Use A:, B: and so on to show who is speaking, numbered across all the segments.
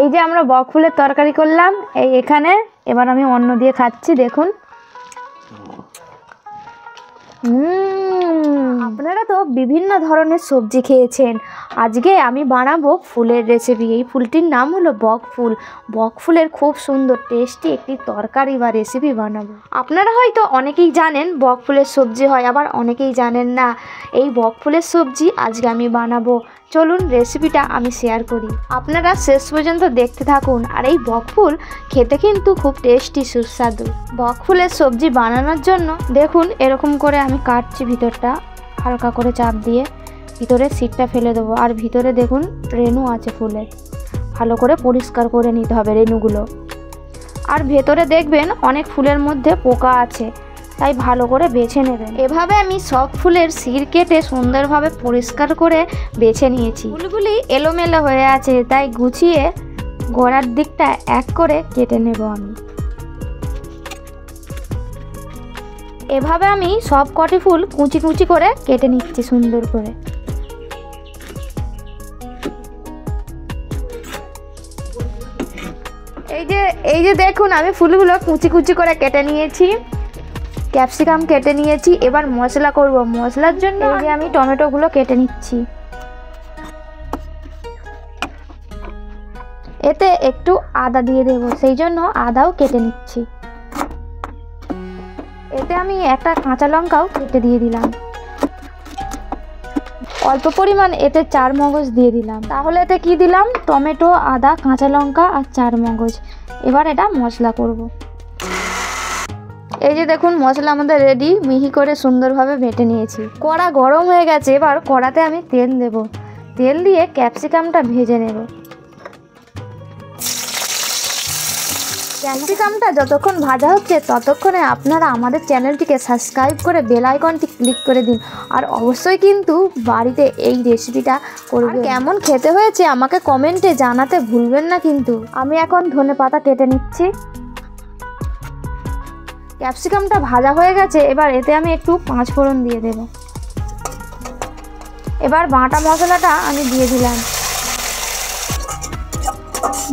A: এই যে আমরা বক ফুলের তরকারি করলাম এই এখানে, এবার আমি অন্য দিয়ে খাচ্ছি, দেখুন। আপনারা তো বিভিন্ন ধরনের সবজি খেয়েছেন, আজকে আমি বানাবো ফুলের রেসিপি। এই ফুলটির নাম হলো বক ফুল। বক ফুলের খুব সুন্দর টেস্টি একটি তরকারি বা রেসিপি বানাবো। আপনারা হয়তো অনেকেই জানেন বক ফুলের সবজি হয়, আবার অনেকেই জানেন না। এই বক ফুলের সবজি আজকে আমি বানাবো। চলুন রেসিপিটা আমি শেয়ার করি, আপনারা শেষ পর্যন্ত দেখতে থাকুন। আর এই বক ফুল খেতে কিন্তু খুব টেস্টি সুস্বাদু। বক ফুলের সবজি বানানোর জন্য দেখুন এরকম করে আমি কাটছি, ভিতরটা হালকা করে চাপ দিয়ে ভিতরে সিটটা ফেলে দেবো। আর ভিতরে দেখুন রেণু আছে ফুলের, ভালো করে পরিষ্কার করে নিতে হবে রেণুগুলো। আর ভেতরে দেখবেন অনেক ফুলের মধ্যে পোকা আছে, তাই ভালো করে বেছে নেবেন। এভাবে আমি সব ফুলের শির কেটে সুন্দরভাবে পরিষ্কার করে বেছে নিয়েছি। ফুলগুলি এলোমেলো হয়ে আছে, তাই গুছিয়ে গোড়ার দিকটা এক করে কেটে নেব আমি। এভাবে আমি সব কটি ফুল কুচি কুচি করে কেটে নিচ্ছি সুন্দর করে। এই যে দেখুন আমি ফুলগুলো কুচি কুচি করে কেটে নিয়েছি, ক্যাপসিকাম কেটে নিয়েছি। এবার মশলা করব, মশলার জন্য এই যে আমি টমেটোগুলো কেটে নিচ্ছি। এতে একটু আদা দিয়ে দেব, সেই জন্য আদাও কেটে নিচ্ছি। এতে আমি একটা কাঁচা লঙ্কাও কেটে দিয়ে দিলাম। অল্প পরিমাণ এতে 4 মগজ দিয়ে দিলাম। তাহলে এতে কি দিলাম? টমেটো, আদা, কাঁচা লঙ্কা আর 4 মগজ। এবার এটা মশলা করব। এই যে দেখুন মশলা আমাদের রেডি, মিহি করে সুন্দরভাবে বেটে নিয়েছি। কড়া গরম হয়ে গেছে, এবার কড়াতে আমি তেল দেব। তেল দিয়ে ক্যাপসিকামটা ভেজে নেব। ক্যাপসিকামটা যতক্ষণ ভাজা হচ্ছে ততক্ষণে আপনারা আমাদের চ্যানেলটিকে সাবস্ক্রাইব করে বেল আইকনটি ক্লিক করে দিন। আর অবশ্যই কিন্তু বাড়িতে এই রেসিপিটা করবেন। কেমন খেতে হয়েছে আমাকে কমেন্টে জানাতে ভুলবেন না কিন্তু। আমি এখন ধনেপাতা কেটে নিচ্ছি। ক্যাপসিকামটা ভাজা হয়ে গেছে, এবার এতে আমি একটু 5 ফোড়ন দিয়ে দেব। এবার বাটা মশলাটা আমি দিয়ে দিলাম,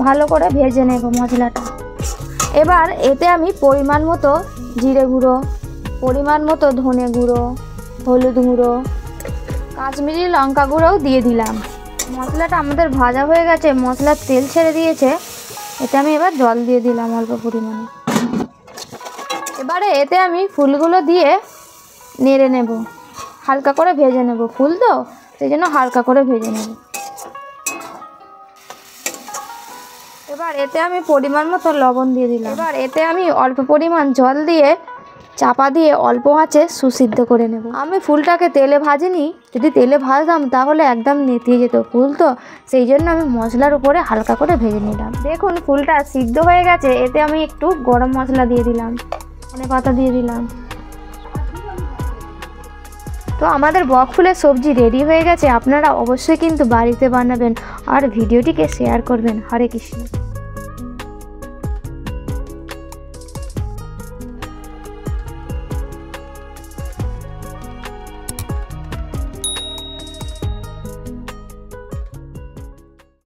A: ভালো করে ভেজে নেব মশলাটা। এবার এতে আমি পরিমাণ মতো জিরে গুঁড়ো, পরিমাণ মতো ধনে গুঁড়ো, হলুদ গুঁড়ো, কাশ্মীরি লঙ্কা গুঁড়োও দিয়ে দিলাম। মশলাটা আমাদের ভাজা হয়ে গেছে, মশলার তেল ছেড়ে দিয়েছে। এতে আমি এবার জল দিয়ে দিলাম অল্প পরিমাণে। এবারে এতে আমি ফুলগুলো দিয়ে নেড়ে নেব, হালকা করে ভেজে নেব। ফুল তো সেই জন্য হালকা করে ভেজে নেব। এবার এতে আমি পরিমাণ মতো লবণ দিয়ে দিলাম। এবার এতে আমি অল্প পরিমাণ জল দিয়ে চাপা দিয়ে অল্প আঁচে সুসিদ্ধ করে নেব। আমি ফুলটাকে তেলে ভাজিনি, যদি তেলে ভাজতাম তাহলে একদম নেতিয়ে যেত ফুল তো, সেই জন্য আমি মশলার উপরে হালকা করে ভেজে নিলাম। দেখুন ফুলটা সিদ্ধ হয়ে গেছে, এতে আমি একটু গরম মশলা দিয়ে দিলাম, ধনেপাতা দিয়ে দিলাম। তো আমাদের বক ফুলের সবজি রেডি হয়ে গেছে। আপনারা অবশ্যই কিন্তু বাড়িতে বানাবেন আর ভিডিওটিকে শেয়ার করবেন। হরে কৃষ্ণ।